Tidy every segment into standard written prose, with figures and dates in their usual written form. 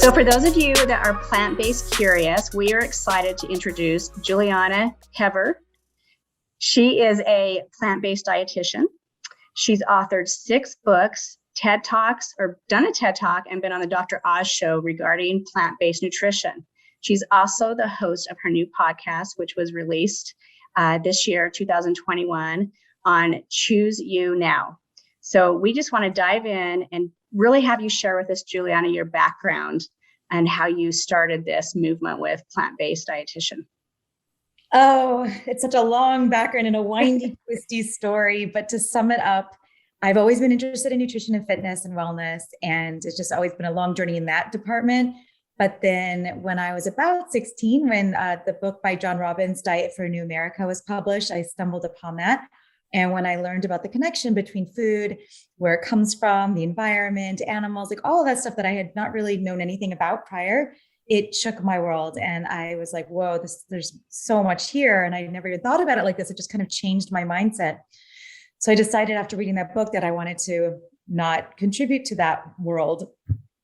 So for those of you that are plant-based curious, we are excited to introduce Julieanna Hever. She is a plant-based dietitian. She's authored 6 books, TED Talks, or done a TED Talk and been on the Dr. Oz show regarding plant-based nutrition. She's also the host of her new podcast, which was released this year, 2021, on Choose You Now. So we just want to dive in and really have you share with us, Julieanna, your background and how you started this movement with plant-based dietitian. Oh, it's such a long background and a windy, twisty story. But to sum it up, I've always been interested in nutrition and fitness and wellness. And it's just always been a long journey in that department. But then when I was about 16, when the book by John Robbins, Diet for a New America, was published, I stumbled upon that. And when I learned about the connection between food, where it comes from, the environment, animals, like all of that stuff that I had not really known anything about prior, it shook my world. And I was like, whoa, there's so much here. And I never even thought about it like this. It just kind of changed my mindset. So I decided after reading that book that I wanted to not contribute to that world.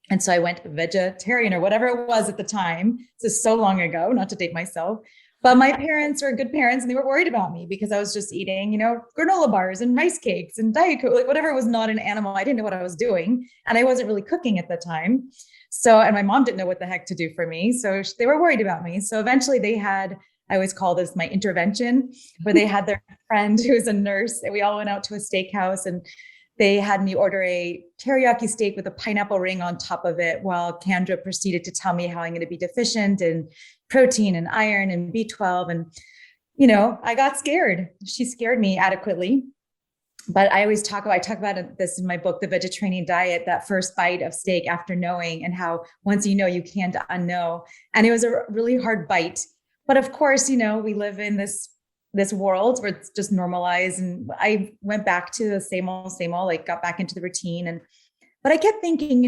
And so I went vegetarian or whatever it was at the time. This is so long ago, not to date myself. But my parents were good parents and they were worried about me because I was just eating, granola bars and rice cakes and Diet Coke, like whatever was not an animal. I didn't know what I was doing. And I wasn't really cooking at the time. So, and my mom didn't know what the heck to do for me. So they were worried about me. So eventually I always call this my intervention, where they had their friend who was a nurse and we all went out to a steakhouse and they had me order a teriyaki steak with a pineapple ring on top of it while Kendra proceeded to tell me how I'm going to be deficient in protein and iron and B12. And, I got scared. She scared me adequately. But I talk about this in my book, The Vegetarian Diet, that first bite of steak after knowing, and how once you know, you can't unknow. And it was a really hard bite. But of course, we live in this world where it's just normalized. And I went back to the same old, like got back into the routine. But I kept thinking,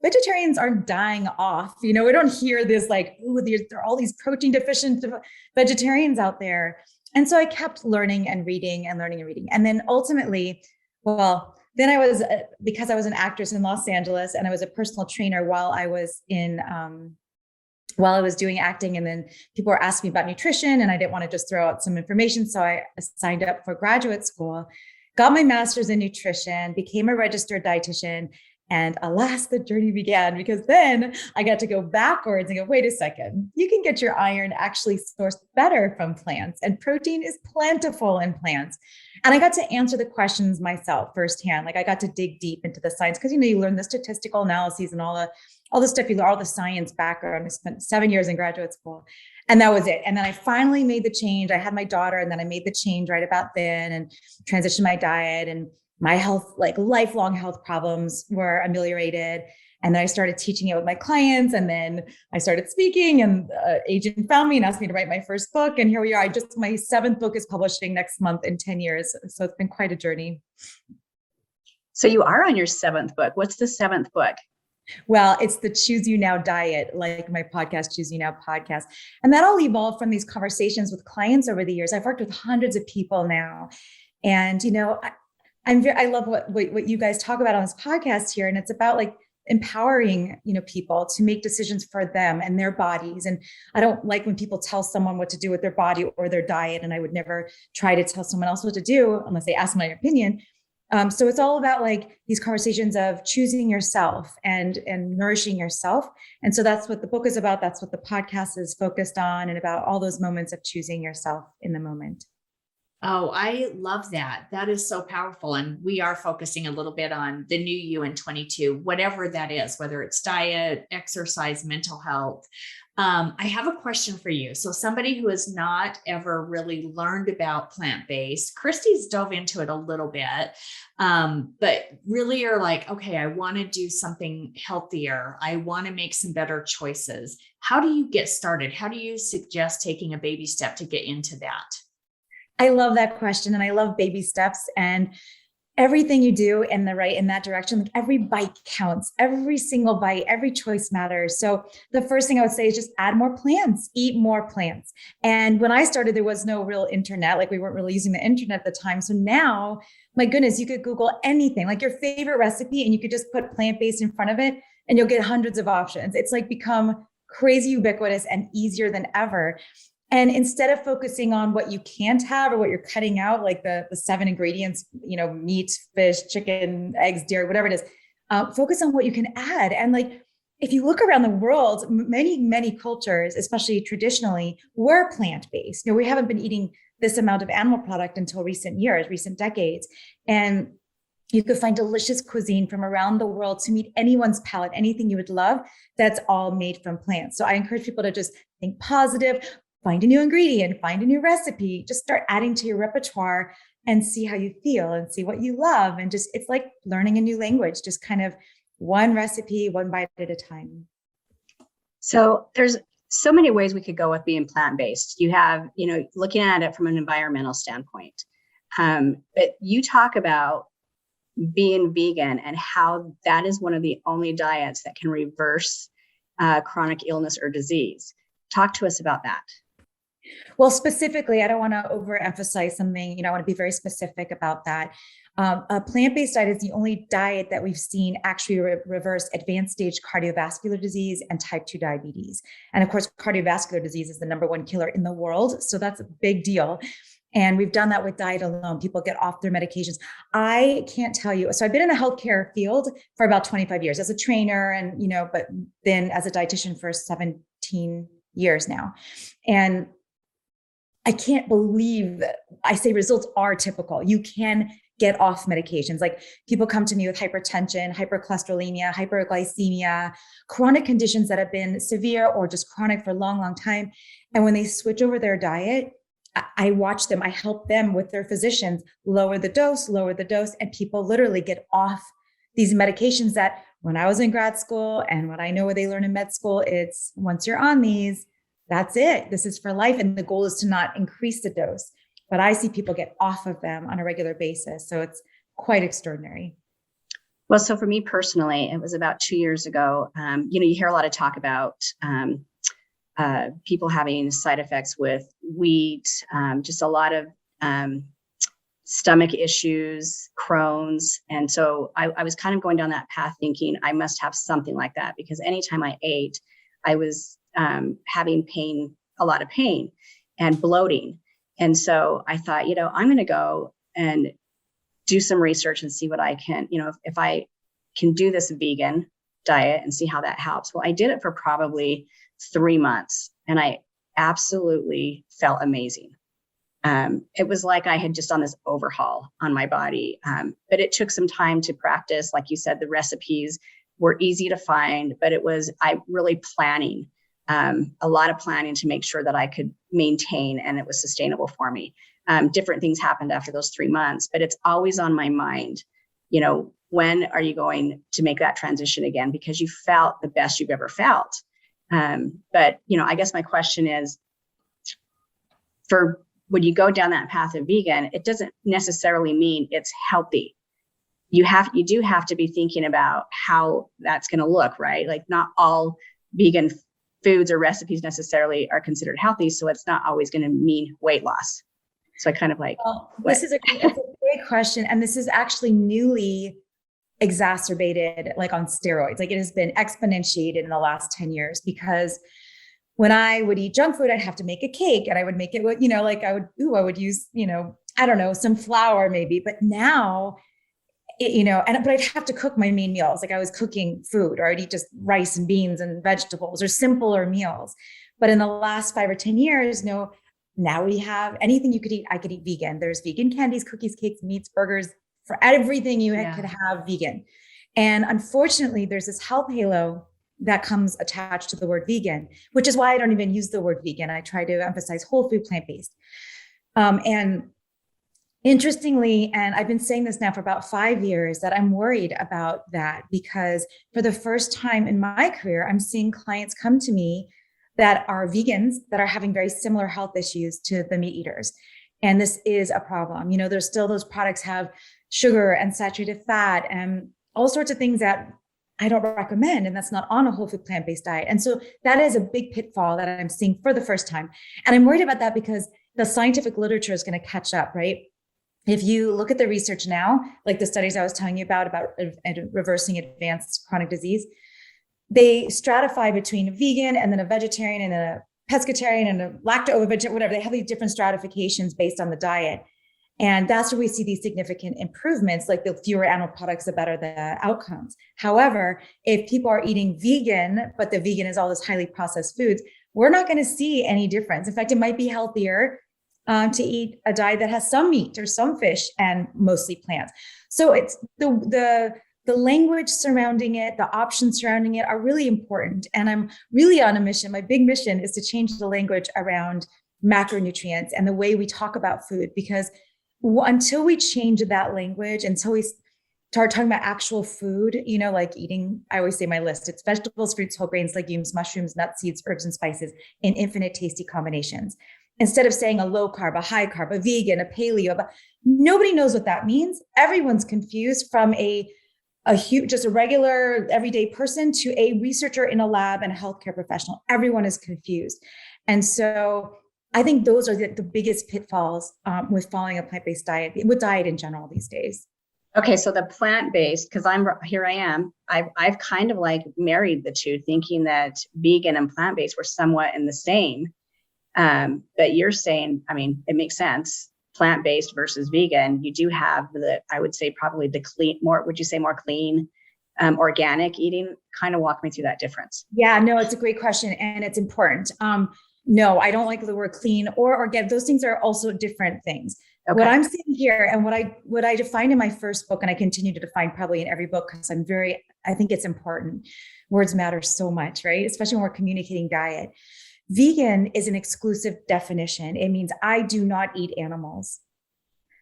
vegetarians aren't dying off. We don't hear this like, oh, there are all these protein deficient vegetarians out there. And so I kept learning and reading and learning and reading. And then ultimately, then I was, because I was an actress in Los Angeles and I was a personal trainer while I was doing acting. And then people were asking me about nutrition and I didn't want to just throw out some information. So I signed up for graduate school, got my master's in nutrition, became a registered dietitian. And alas, the journey began, because then I got to go backwards and go, wait a second, you can get your iron actually sourced better from plants, and protein is plentiful in plants. And I got to answer the questions myself firsthand. Like I got to dig deep into the science because, you learn the statistical analyses and all the stuff, all the science background. I spent 7 years in graduate school and that was it. And then I finally made the change. I had my daughter and then I made the change right about then and transitioned my diet, and my health, like lifelong health problems, were ameliorated. And then I started teaching it with my clients. And then I started speaking, and agent found me and asked me to write my first book. And here we are. My 7th book is publishing next month in 10 years. So it's been quite a journey. So you are on your 7th book. What's the 7th book? Well, it's the Choose You Now diet, like my podcast, Choose You Now podcast. And that all evolved from these conversations with clients over the years. I've worked with hundreds of people now. And, I love what you guys talk about on this podcast here. And it's about like empowering, people to make decisions for them and their bodies. And I don't like when people tell someone what to do with their body or their diet. And I would never try to tell someone else what to do unless they ask my opinion. So it's all about like these conversations of choosing yourself and nourishing yourself. And so that's what the book is about. That's what the podcast is focused on, and about all those moments of choosing yourself in the moment. Oh, I love that. That is so powerful. And we are focusing a little bit on the new you in 22, whatever that is, whether it's diet, exercise, mental health. I have a question for you. So somebody who has not ever really learned about plant-based, Christy's dove into it a little bit, but really are like, okay, I want to do something healthier. I want to make some better choices. How do you get started? How do you suggest taking a baby step to get into that? I love that question. And I love baby steps. And everything you do in that direction, like every bite counts, every single bite, every choice matters. So the first thing I would say is just add more plants, eat more plants. And when I started, there was no real internet, like we weren't really using the internet at the time. So now, my goodness, you could Google anything, like your favorite recipe, and you could just put plant-based in front of it and you'll get hundreds of options. It's like become crazy ubiquitous and easier than ever. And instead of focusing on what you can't have or what you're cutting out, like the 7 ingredients, meat, fish, chicken, eggs, dairy, whatever it is, focus on what you can add. And like, if you look around the world, many cultures, especially traditionally, were plant-based. We haven't been eating this amount of animal product until recent years, recent decades. And you could find delicious cuisine from around the world to meet anyone's palate, anything you would love, that's all made from plants. So I encourage people to just think positive, find a new ingredient, find a new recipe, just start adding to your repertoire and see how you feel and see what you love. And just, it's like learning a new language, just kind of one recipe, one bite at a time. So there's so many ways we could go with being plant-based. You have, looking at it from an environmental standpoint. But you talk about being vegan and how that is one of the only diets that can reverse chronic illness or disease. Talk to us about that. Well, specifically, I don't want to overemphasize something. I want to be very specific about that. A plant-based diet is the only diet that we've seen actually reverse advanced stage cardiovascular disease and type 2 diabetes. And of course, cardiovascular disease is the #1 killer in the world. So that's a big deal. And we've done that with diet alone. People get off their medications. I can't tell you. So I've been in the healthcare field for about 25 years as a trainer and, but then as a dietitian for 17 years now. And I can't believe that I say results are typical. You can get off medications. Like people come to me with hypertension, hypercholesterolemia, hyperglycemia, chronic conditions that have been severe or just chronic for a long, long time. And when they switch over their diet, I watch them, I help them with their physicians lower the dose, and people literally get off these medications that when I was in grad school and what I know what they learn in med school, it's once you're on these, that's it. This is for life. And the goal is to not increase the dose. But I see people get off of them on a regular basis. So it's quite extraordinary. Well, so for me personally, it was about 2 years ago. You hear a lot of talk about people having side effects with wheat, just a lot of stomach issues, Crohn's. And so I was kind of going down that path thinking I must have something like that because anytime I ate, I was having pain, a lot of pain and bloating. And so I thought, I'm going to go and do some research and see what I can, if I can do this vegan diet and see how that helps. Well, I did it for probably 3 months and I absolutely felt amazing. It was like I had just done this overhaul on my body, but it took some time to practice. Like you said, the recipes were easy to find, but I really planning, a lot of planning to make sure that I could maintain and it was sustainable for me. Different things happened after those 3 months, but it's always on my mind. When are you going to make that transition again? Because you felt the best you've ever felt. But I guess my question is, when you go down that path of vegan, it doesn't necessarily mean it's healthy. You do have to be thinking about how that's going to look, right? Like not all vegan foods or recipes necessarily are considered healthy. So it's not always going to mean weight loss. So I kind of like, this is a great question. And this is actually newly exacerbated, like on steroids. Like it has been exponentiated in the last 10 years because when I would eat junk food, I'd have to make a cake and I would make it with, I would use, I don't know, some flour maybe, but now, but I'd have to cook my main meals. Like I was cooking food or I'd eat just rice and beans and vegetables or simpler meals. But in the last 5 or 10 years, now we have anything you could eat. I could eat vegan. There's vegan candies, cookies, cakes, meats, burgers, for everything you could have vegan. And unfortunately, there's this health halo that comes attached to the word vegan, which is why I don't even use the word vegan. I try to emphasize whole food, plant-based. And interestingly, and I've been saying this now for about 5 years, that I'm worried about that because for the first time in my career, I'm seeing clients come to me that are vegans that are having very similar health issues to the meat eaters. And this is a problem. There's still those products have sugar and saturated fat and all sorts of things that I don't recommend. And that's not on a whole food plant-based diet. And so that is a big pitfall that I'm seeing for the first time. And I'm worried about that because the scientific literature is going to catch up, right? If you look at the research now, like the studies I was telling you about reversing advanced chronic disease, they stratify between a vegan and then a vegetarian and then a pescatarian and a lacto-vegetarian, whatever. They have these different stratifications based on the diet. And that's where we see these significant improvements, like the fewer animal products, the better the outcomes. However, if people are eating vegan, but the vegan is all this highly processed foods, we're not going to see any difference. In fact, it might be healthier to eat a diet that has some meat or some fish and mostly plants. So it's the language surrounding it, the options surrounding it are really important. And I'm really on a mission. My big mission is to change the language around macronutrients and the way we talk about food, because until we change that language, until we start talking about actual food, like eating, I always say my list, it's vegetables, fruits, whole grains, legumes, mushrooms, nuts, seeds, herbs, and spices in infinite tasty combinations. Instead of saying a low carb, a high carb, a vegan, a paleo, nobody knows what that means. Everyone's confused, from a huge, just a regular everyday person to a researcher in a lab and a healthcare professional. Everyone is confused. And so I think those are the biggest pitfalls with following a plant-based diet, with diet in general these days. Okay, so the plant-based, because I've kind of like married the two, thinking that vegan and plant-based were somewhat in the same. But you're saying, I mean, it makes sense. Plant-based versus vegan, you do have I would say probably the clean, would you say more clean, organic eating? Kind of walk me through that difference. Yeah, no, it's a great question and it's important. No, I don't like the word clean or organic. Those things are also different things. Okay. What I'm seeing here and what I defined in my first book, and I continue to define probably in every book, because I think it's important. Words matter so much, right? Especially when we're communicating diet. Vegan is an exclusive definition. It means I do not eat animals.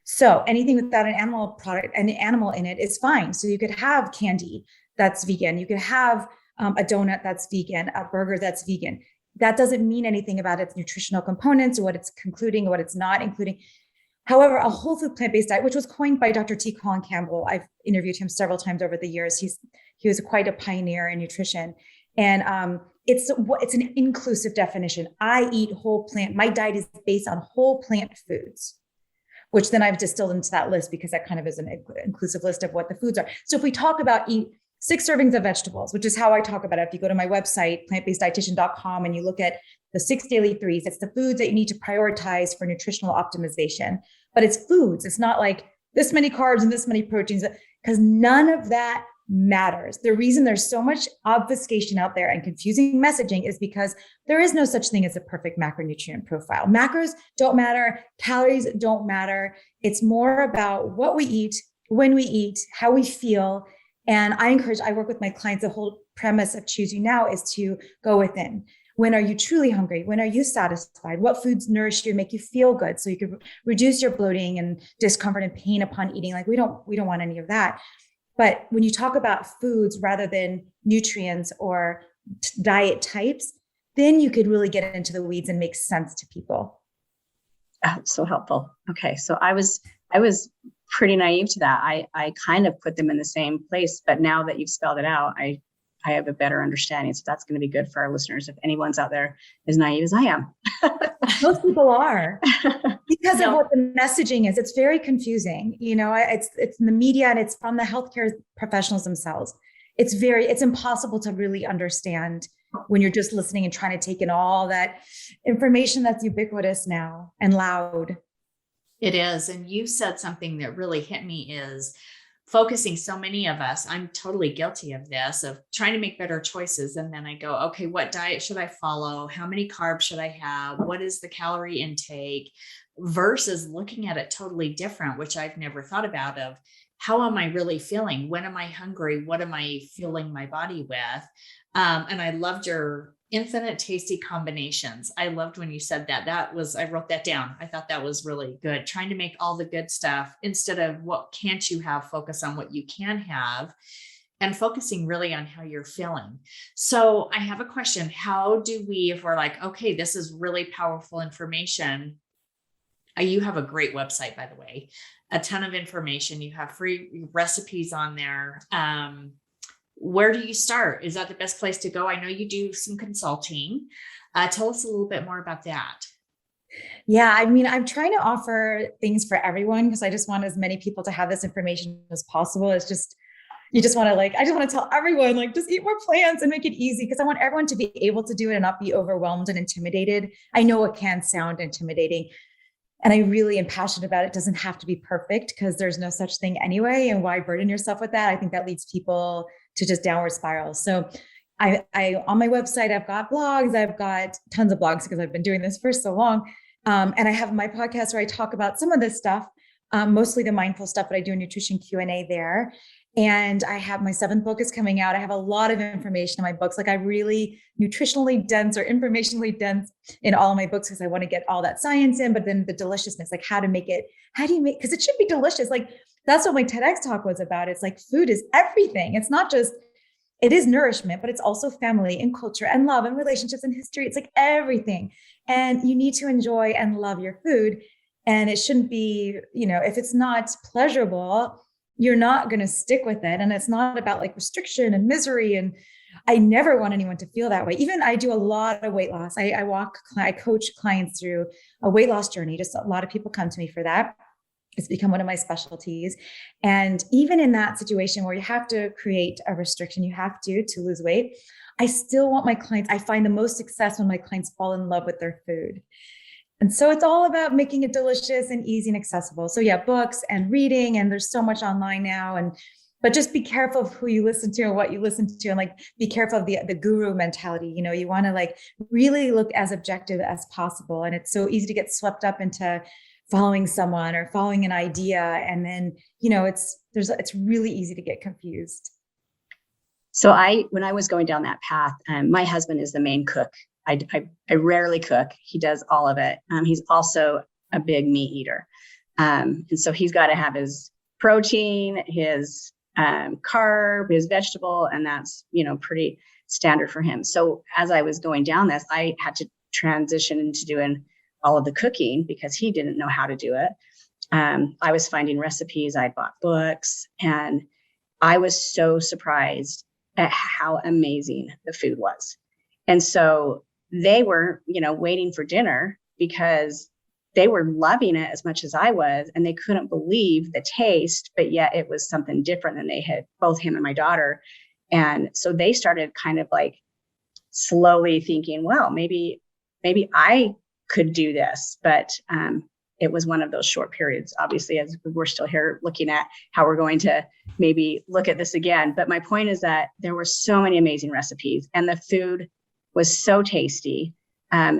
So anything without an animal in it is fine. So you could have candy that's vegan. You could have a donut that's vegan, a burger that's vegan. That doesn't mean anything about its nutritional components or what it's including or what it's not including. However, a whole food plant-based diet, which was coined by Dr. T. Colin Campbell, I've interviewed him several times over the years. He was quite a pioneer in nutrition. And it's an inclusive definition. I eat whole plant. My diet is based on whole plant foods, which then I've distilled into that list because that kind of is an inclusive list of what the foods are. So if we talk about eat 6 servings of vegetables, which is how I talk about it. If you go to my website, plantbaseddietitian.com, and you look at the 6 daily threes, it's the foods that you need to prioritize for nutritional optimization. But it's foods. It's not like this many carbs and this many proteins, because none of that matters. The reason there's so much obfuscation out there and confusing messaging is because there is no such thing as a perfect macronutrient profile. Macros don't matter. Calories don't matter. It's more about what we eat, when we eat, how we feel. And I work with my clients, the whole premise of Choose You Now is to go within. When are you truly hungry? When are you satisfied? What foods nourish you and make you feel good? So you could reduce your bloating and discomfort and pain upon eating. Like we don't want any of that. But when you talk about foods rather than nutrients or diet types, then you could really get into the weeds and make sense to people. Oh, so helpful. Okay. So I was pretty naive to that. I kind of put them in the same place, but now that you've spelled it out, I have a better understanding. So that's going to be good for our listeners. If anyone's out there as naive as I am. Most people are, because of what the messaging is. It's very confusing. It's in the media and it's from the healthcare professionals themselves. It's impossible to really understand when you're just listening and trying to take in all that information that's ubiquitous now and loud. It is. And you said something that really hit me is focusing. So many of us, I'm totally guilty of this, of trying to make better choices. And then I go, okay, what diet should I follow? How many carbs should I have? What is the calorie intake? Versus looking at it totally different, which I've never thought about, of how am I really feeling? When am I hungry? What am I fueling my body with? And I loved your infinite tasty combinations. I loved when you said that. I wrote that down. I thought that was really good. Trying to make all the good stuff instead of what can't you have, focus on what you can have, and focusing really on how you're feeling. So I have a question. How do we, if we're like, okay, this is really powerful information, You have a great website, by the way, a ton of information. You have free recipes on there. Where do you start? Is that the best place to go? I know you do some consulting. Tell us a little bit more about that. Yeah, I mean, I'm trying to offer things for everyone because I just want as many people to have this information as possible. It's just, you just want to I just want to tell everyone, just eat more plants and make it easy because I want everyone to be able to do it and not be overwhelmed and intimidated. I know it can sound intimidating and I really am passionate about it. It doesn't have to be perfect because there's no such thing anyway. And why burden yourself with that? I think that leads people to just downward spirals. So I on my website, I've got blogs, I've got tons of blogs because I've been doing this for so long. And I have my podcast where I talk about some of this stuff, mostly the mindful stuff, but I do a nutrition Q&A there. And I have my 7th book is coming out. I have a lot of information in my books. I really nutritionally dense or informationally dense in all of my books because I want to get all that science in, but then the deliciousness, how do you make, because it should be delicious. That's what my TEDx talk was about. It's food is everything. It's not just, it is nourishment, but it's also family and culture and love and relationships and history. It's everything. And you need to enjoy and love your food. And it shouldn't be, if it's not pleasurable, you're not going to stick with it. And it's not about restriction and misery. And I never want anyone to feel that way. Even I do a lot of weight loss. I coach clients through a weight loss journey. Just a lot of people come to me for that. It's become one of my specialties. And even in that situation where you have to create a restriction, you have to lose weight, I still want my clients, I find the most success when my clients fall in love with their food. And so it's all about making it delicious and easy and accessible. So yeah, books and reading, and there's so much online now. But just be careful of who you listen to and what you listen to, and be careful of the guru mentality. You want to really look as objective as possible. And it's so easy to get swept up into following someone or following an idea. And then, it's really easy to get confused. So when I was going down that path, my husband is the main cook. I rarely cook. He does all of it. He's also a big meat eater. And so he's got to have his protein, his carb, his vegetable, and that's, pretty standard for him. So as I was going down this, I had to transition into doing all of the cooking because he didn't know how to do it. I was finding recipes, I bought books, and I was so surprised at how amazing the food was. And so they were, waiting for dinner because they were loving it as much as I was, and they couldn't believe the taste, but yet it was something different than they had, both him and my daughter. And so they started kind of slowly thinking, well, maybe I could do this. But it was one of those short periods, obviously, as we're still here looking at how we're going to maybe look at this again. But my point is that there were so many amazing recipes and the food was so tasty.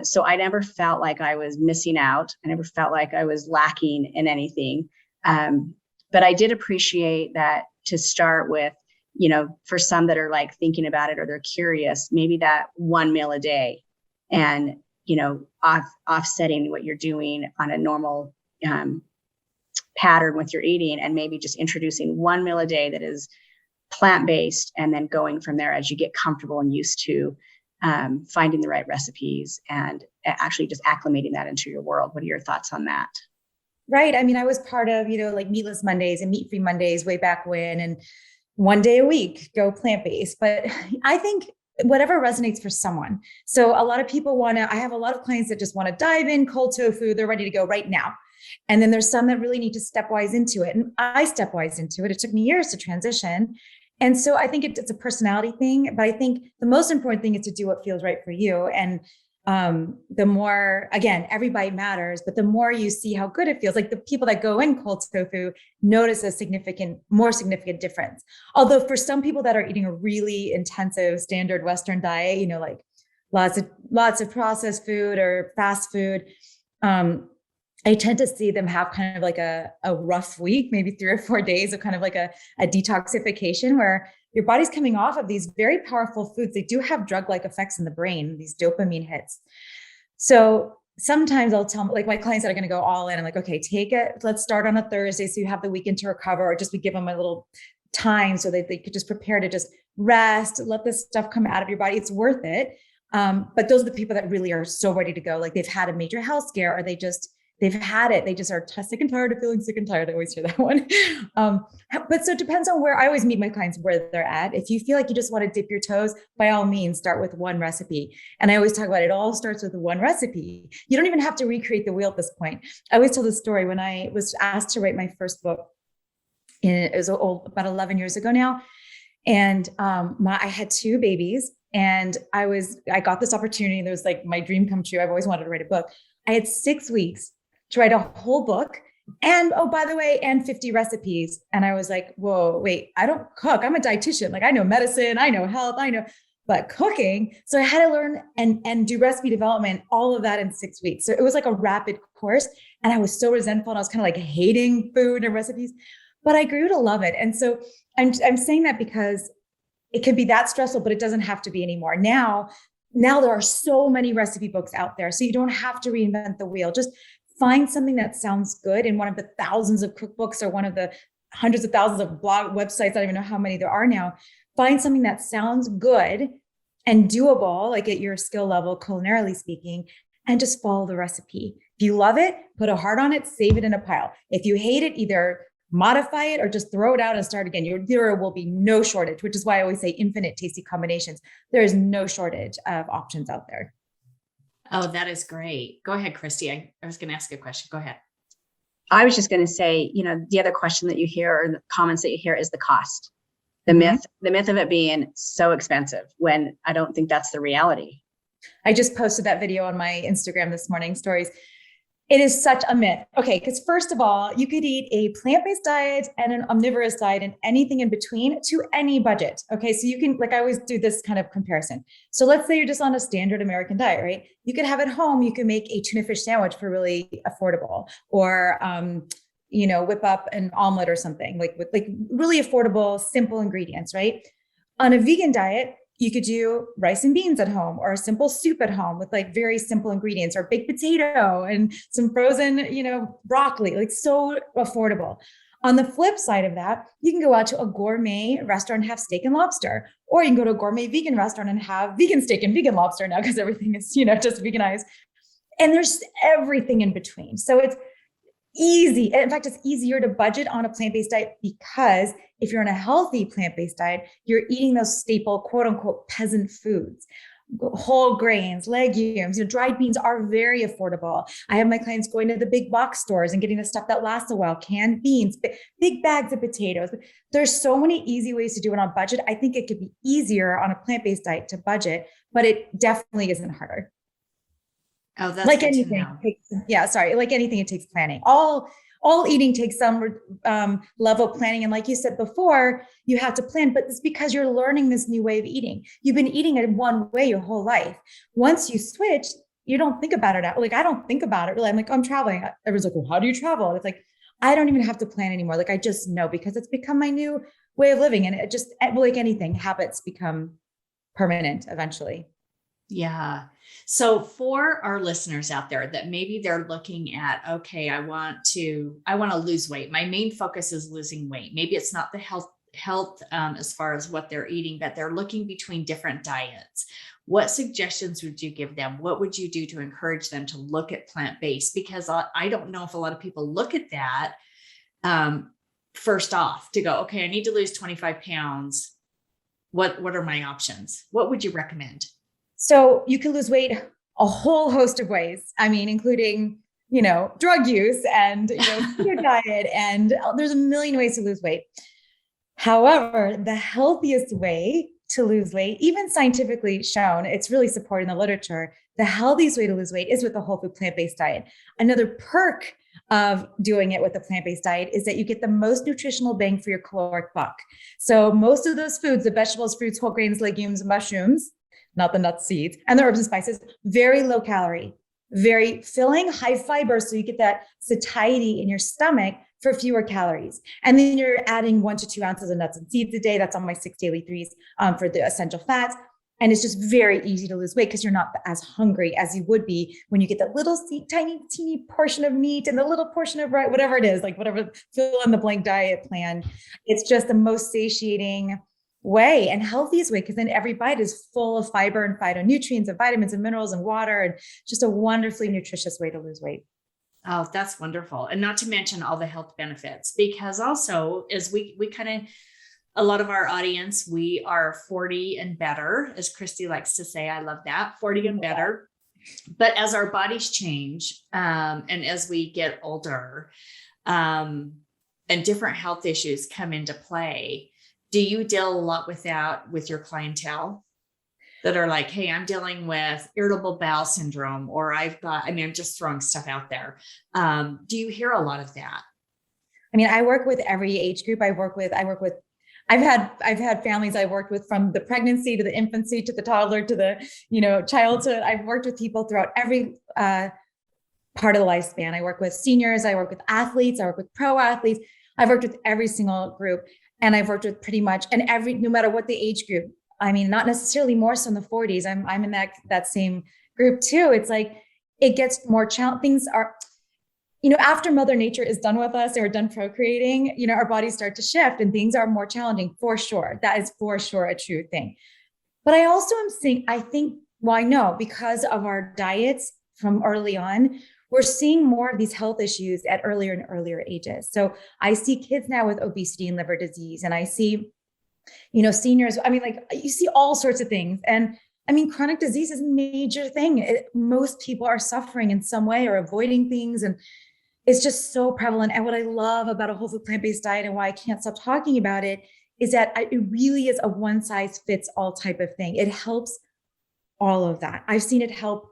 So I never felt like I was missing out. I never felt like I was lacking in anything. But I did appreciate that to start with, for some that are thinking about it or they're curious, maybe that one meal a day and offsetting what you're doing on a normal pattern with your eating, and maybe just introducing one meal a day that is plant-based, and then going from there as you get comfortable and used to finding the right recipes and actually just acclimating that into your world. What are your thoughts on that? Right. I mean, I was part of, Meatless Mondays and Meat-Free Mondays way back when, and one day a week, go plant-based. But I think whatever resonates for someone. So a lot of people I have a lot of clients that just want to dive in cold tofu. They're ready to go right now. And then there's some that really need to stepwise into it. And I stepwise into it. It took me years to transition. And so I think it's a personality thing, but I think the most important thing is to do what feels right for you. And the more, again, every bite matters, but the more you see how good it feels, the people that go in cold tofu notice a more significant difference. Although for some people that are eating a really intensive standard Western diet, lots of processed food or fast food, I tend to see them have kind of a rough week, maybe 3 or 4 days of kind of a detoxification where your body's coming off of these very powerful foods. They do have drug-like effects in the brain, these dopamine hits. So sometimes I'll tell my clients that are going to go all in, I'm okay, take it. Let's start on a Thursday so you have the weekend to recover, or just we give them a little time so that they could just prepare to just rest, let this stuff come out of your body. It's worth it. But those are the people that really are so ready to go. They've had a major health scare, or they just they've had it. They just are sick and tired of feeling sick and tired. I always hear that one. But so it depends on where I always meet my clients where they're at. If you feel like you just want to dip your toes, by all means, start with one recipe. And I always talk about it all starts with one recipe. You don't even have to recreate the wheel at this point. I always tell the story when I was asked to write my first book. It was about 11 years ago now. And I had 2 babies, and I got this opportunity. That was like my dream come true. I've always wanted to write a book. I had 6 weeks to write a whole book. And oh, by the way, and 50 recipes. And I was like, whoa, wait, I don't cook. I'm a dietitian. Like I know medicine, I know health, but cooking. So I had to learn and do recipe development, all of that in 6 weeks. So it was like a rapid course. And I was so resentful, and I was kind of like hating food and recipes, but I grew to love it. And so I'm saying that because it can be that stressful, but it doesn't have to be anymore. Now there are so many recipe books out there. So you don't have to reinvent the wheel. Just find something that sounds good in one of the thousands of cookbooks or one of the hundreds of thousands of blog websites. I don't even know how many there are now. Find something that sounds good and doable, like at your skill level, culinarily speaking, and just follow the recipe. If you love it, put a heart on it, save it in a pile. If you hate it, either modify it or just throw it out and start again. There will be no shortage, which is why I always say infinite tasty combinations. There is no shortage of options out there. Oh, that is great. Go ahead, Christy. I was going to ask a question. Go ahead. I was just going to say, the other question that you hear or the comments that you hear is the cost, the myth of it being so expensive, when I don't think that's the reality. I just posted that video on my Instagram this morning, stories. It is such a myth. Okay, because first of all, you could eat a plant-based diet and an omnivorous diet and anything in between to any budget. Okay, so you can, like I always do this kind of comparison. So let's say you're just on a standard American diet, right? You could have at home, you can make a tuna fish sandwich for really affordable, or whip up an omelet or something with really affordable, simple ingredients, right? On a vegan diet, you could do rice and beans at home, or a simple soup at home with like very simple ingredients, or baked potato and some frozen, broccoli, like so affordable. On the flip side of that, you can go out to a gourmet restaurant and have steak and lobster, or you can go to a gourmet vegan restaurant and have vegan steak and vegan lobster now, because everything is, just veganized. And there's everything in between. So it's easy. In fact, it's easier to budget on a plant-based diet, because if you're on a healthy plant-based diet, you're eating those staple, quote unquote, peasant foods, whole grains, legumes. Dried beans are very affordable. I have my clients going to the big box stores and getting the stuff that lasts a while, canned beans, big bags of potatoes. There's so many easy ways to do it on budget. I think it could be easier on a plant-based diet to budget, but it definitely isn't harder. Oh, that's like good anything. to know. Like anything, it takes planning. All eating takes some level of planning. And like you said before, you have to plan, but it's because you're learning this new way of eating. You've been eating it one way your whole life. Once you switch, you don't think about it. Like, I don't think about it really. I'm like, I'm traveling. Everyone's like, well, how do you travel? And it's like, I don't even have to plan anymore. Like, I just know, because it's become my new way of living. And it just, like anything, habits become permanent eventually. Yeah. So for our listeners out there that maybe they're looking at, okay, I want to lose weight. My main focus is losing weight. Maybe it's not the health as far as what they're eating, but they're looking between different diets. What suggestions would you give them? What would you do to encourage them to look at plant-based? Because I don't know if a lot of people look at that first off to go, okay, I need to lose 25 pounds. What are my options? What would you recommend? So you can lose weight a whole host of ways. I mean, including, drug use and, your diet, and there's a million ways to lose weight. However, the healthiest way to lose weight, even scientifically shown, it's really supported in the literature, the healthiest way to lose weight is with a whole food plant-based diet. Another perk of doing it with a plant-based diet is that you get the most nutritional bang for your caloric buck. So most of those foods, the vegetables, fruits, whole grains, legumes, mushrooms, not the nuts, seeds, and the herbs and spices, very low calorie, very filling, high fiber. So you get that satiety in your stomach for fewer calories. And then you're adding 1 to 2 ounces of nuts and seeds a day. That's on my 6 daily threes for the essential fats. And it's just very easy to lose weight because you're not as hungry as you would be when you get that little tiny, teeny portion of meat and the little portion of rice, whatever it is, like whatever, fill in the blank diet plan. It's just the most satiating way and healthiest way, because then every bite is full of fiber and phytonutrients and vitamins and minerals and water, and just a wonderfully nutritious way to lose weight. Oh, that's wonderful. And not to mention all the health benefits, because also as we kind of, a lot of our audience, we are 40 and better, as Christy likes to say. I love that, 40 and better. But as our bodies change, and as we get older, and different health issues come into play, do you deal a lot with that with your clientele that are like, hey, I'm dealing with irritable bowel syndrome, or I'm just throwing stuff out there. Do you hear a lot of that? I mean, I work with every age group. I've had families I worked with from the pregnancy to the infancy to the toddler to the, childhood. I've worked with people throughout every part of the lifespan. I work with seniors, I work with athletes, I work with pro athletes. I've worked with every single group, and I've worked with pretty much, and no matter what the age group. I mean, not necessarily more so in the 40s. I'm in that same group too. It's like, it gets more challenging. Things are, after Mother Nature is done with us and we're done procreating, our bodies start to shift and things are more challenging for sure. That is for sure a true thing. But I also am seeing, I know because of our diets from early on, we're seeing more of these health issues at earlier and earlier ages. So I see kids now with obesity and liver disease, and I see, seniors. I mean, like, you see all sorts of things. And I mean, chronic disease is a major thing. Most people are suffering in some way or avoiding things. And it's just so prevalent. And what I love about a whole food plant-based diet and why I can't stop talking about it is that it really is a one size fits all type of thing. It helps all of that. I've seen it help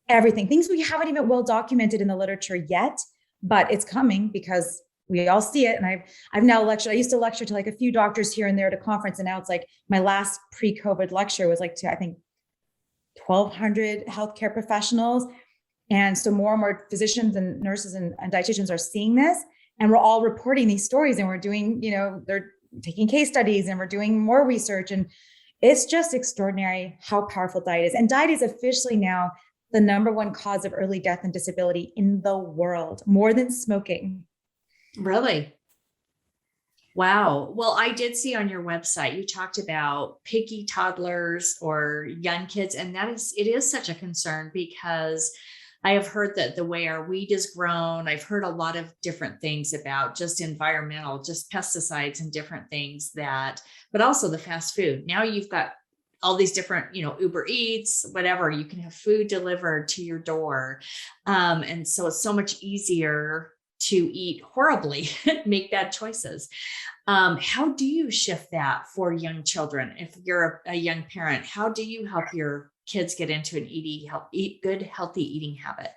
everything, things we haven't even well documented in the literature yet, but it's coming because we all see it. And I've now lectured. I used to lecture to like a few doctors here and there at a conference. And now it's like my last pre-COVID lecture was like to, I think, 1,200 healthcare professionals. And so more and more physicians and nurses and dietitians are seeing this, and we're all reporting these stories, and we're doing, they're taking case studies, and we're doing more research. And it's just extraordinary how powerful diet is. And diet is officially now the #1 cause of early death and disability in the world, more than smoking. Really? Wow. Well, I did see on your website, you talked about picky toddlers or young kids. And it is such a concern, because I have heard that the way our wheat is grown, I've heard a lot of different things about just environmental, just pesticides and different things but also the fast food. Now you've got all these different, Uber Eats, whatever, you can have food delivered to your door. And so it's so much easier to eat horribly, make bad choices. How do you shift that for young children? If you're a young parent, how do you help your kids get into an eat good, healthy eating habit?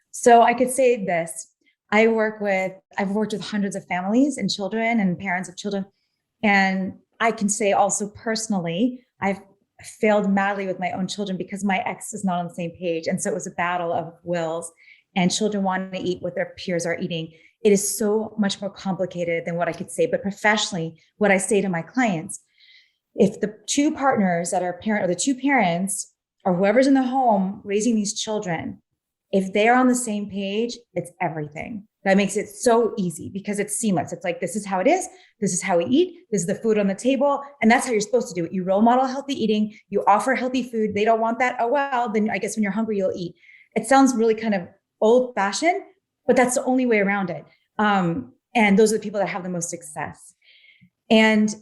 So I could say this. I've worked with hundreds of families and children and parents of children. And I can say also personally, I've failed madly with my own children because my ex is not on the same page. And so it was a battle of wills, and children want to eat what their peers are eating. It is so much more complicated than what I could say. But professionally, what I say to my clients, if the two partners that are parent, or the two parents, or whoever's in the home raising these children, if they're on the same page, it's everything. That makes it so easy because it's seamless. It's like, this is how it is. This is how we eat. This is the food on the table. And that's how you're supposed to do it. You role model healthy eating. You offer healthy food. They don't want that. Oh, well, then I guess when you're hungry, you'll eat. It sounds really kind of old fashioned, but that's the only way around it. And those are the people that have the most success. And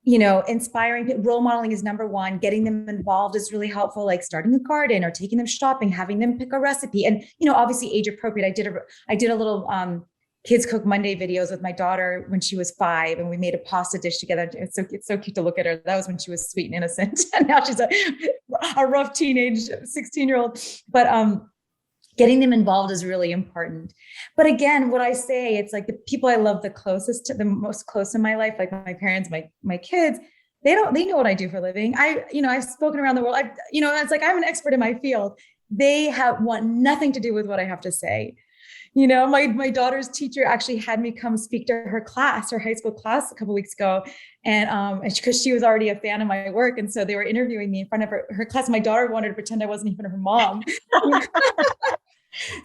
inspiring, role modeling is #1. Getting them involved is really helpful, like starting a garden or taking them shopping, having them pick a recipe. And, obviously age appropriate. I did a little Kids Cook Monday videos with my daughter when she was 5, and we made a pasta dish together. It's so cute to look at her. That was when she was sweet and innocent. And now she's a rough teenage 16-year-old. But getting them involved is really important. But again, what I say, it's like the people I love the most close in my life, like my parents, my kids, they know what I do for a living. I've spoken around the world. It's like, I'm an expert in my field. They want nothing to do with what I have to say. My daughter's teacher actually had me come speak to her high school class a couple of weeks ago. And because she was already a fan of my work. And so they were interviewing me in front of her class. My daughter wanted to pretend I wasn't even her mom.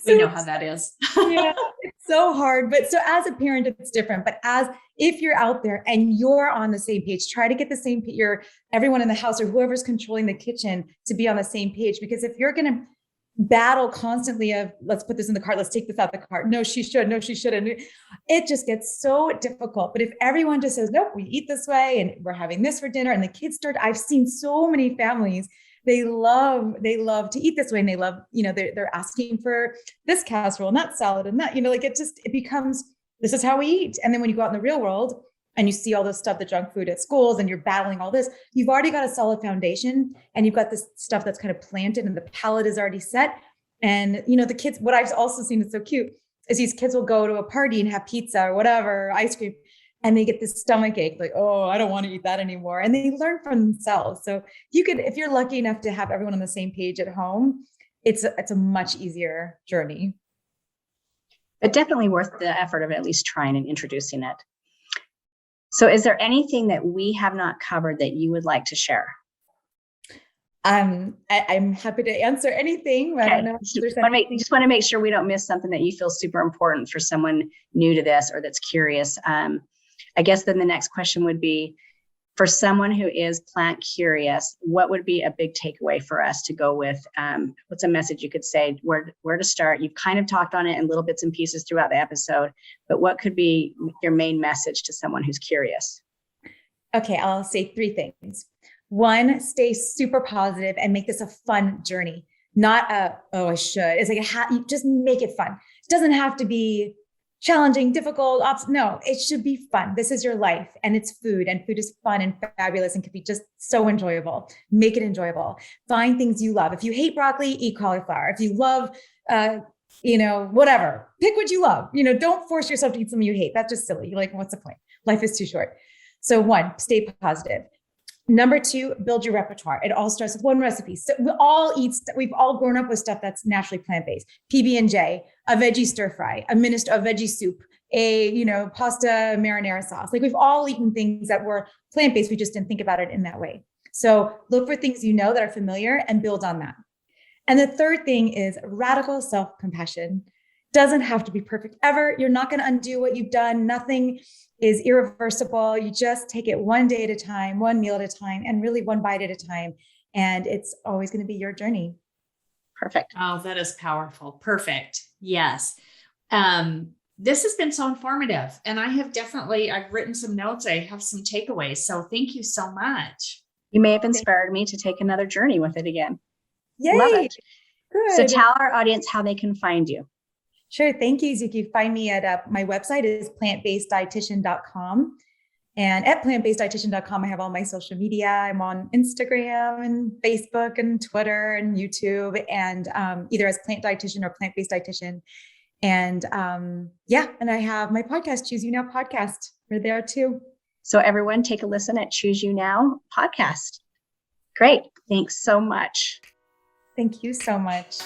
We know how that is. Yeah, it's so hard. But so as a parent, it's different. But if you're out there and you're on the same page, try to get the same everyone in the house or whoever's controlling the kitchen to be on the same page. Because if you're going to battle constantly of, let's put this in the cart, let's take this out the cart. No, she should. No, she shouldn't. It just gets so difficult. But if everyone just says, nope, we eat this way and we're having this for dinner, and the kids start, I've seen so many families, they love to eat this way, and they love, they're asking for this casserole and that salad and that, like it becomes, this is how we eat. And then when you go out in the real world and you see all this stuff, the junk food at schools, and you're battling all this, you've already got a solid foundation, and you've got this stuff that's kind of planted and the palate is already set. And, the kids, what I've also seen is so cute is these kids will go to a party and have pizza or whatever, ice cream, and they get this stomach ache, like, oh, I don't want to eat that anymore. And they learn from themselves. So if you're lucky enough to have everyone on the same page at home, it's a much easier journey. But definitely worth the effort of at least trying and introducing it. So is there anything that we have not covered that you would like to share? I'm happy to answer anything. Okay. I don't know if there's anything. Just want to make sure we don't miss something that you feel super important for someone new to this or that's curious. I guess then the next question would be, for someone who is plant curious, what would be a big takeaway for us to go with? What's a message you could say, where to start? You've kind of talked on it in little bits and pieces throughout the episode, but what could be your main message to someone who's curious? Okay, I'll say 3 things. 1, stay super positive and make this a fun journey, not I should. It's like you just make it fun. It doesn't have to be challenging, difficult. No, it should be fun. This is your life, and it's food, and food is fun and fabulous and can be just so enjoyable. Make it enjoyable. Find things you love. If you hate broccoli, eat cauliflower. If you love, whatever, pick what you love. Don't force yourself to eat something you hate. That's just silly. You're like, what's the point? Life is too short. So 1, stay positive. Number 2, build your repertoire. It all starts with 1 recipe. So we've all grown up with stuff that's naturally plant-based. PB&J, a veggie stir fry, a veggie soup, pasta marinara sauce. Like we've all eaten things that were plant-based. We just didn't think about it in that way. So look for things that are familiar and build on that. And the third thing is radical self-compassion. Doesn't have to be perfect ever. You're not going to undo what you've done. Nothing is irreversible. You just take it one day at a time, one meal at a time, and really one bite at a time. And it's always going to be your journey. Perfect. Oh, that is powerful. Perfect. Yes. This has been so informative, and I've written some notes. I have some takeaways. So thank you so much. You may have inspired me to take another journey with it again. Yay. Love it. Good. So tell our audience how they can find you. Sure. Thank you. You can find me at my website is plantbaseddietitian.com. And at plantbaseddietitian.com, I have all my social media. I'm on Instagram and Facebook and Twitter and YouTube, and either as Plant Dietitian or Plant-Based Dietitian. And and I have my podcast, Choose You Now podcast. We're there too. So everyone take a listen at Choose You Now podcast. Great. Thanks so much. Thank you so much.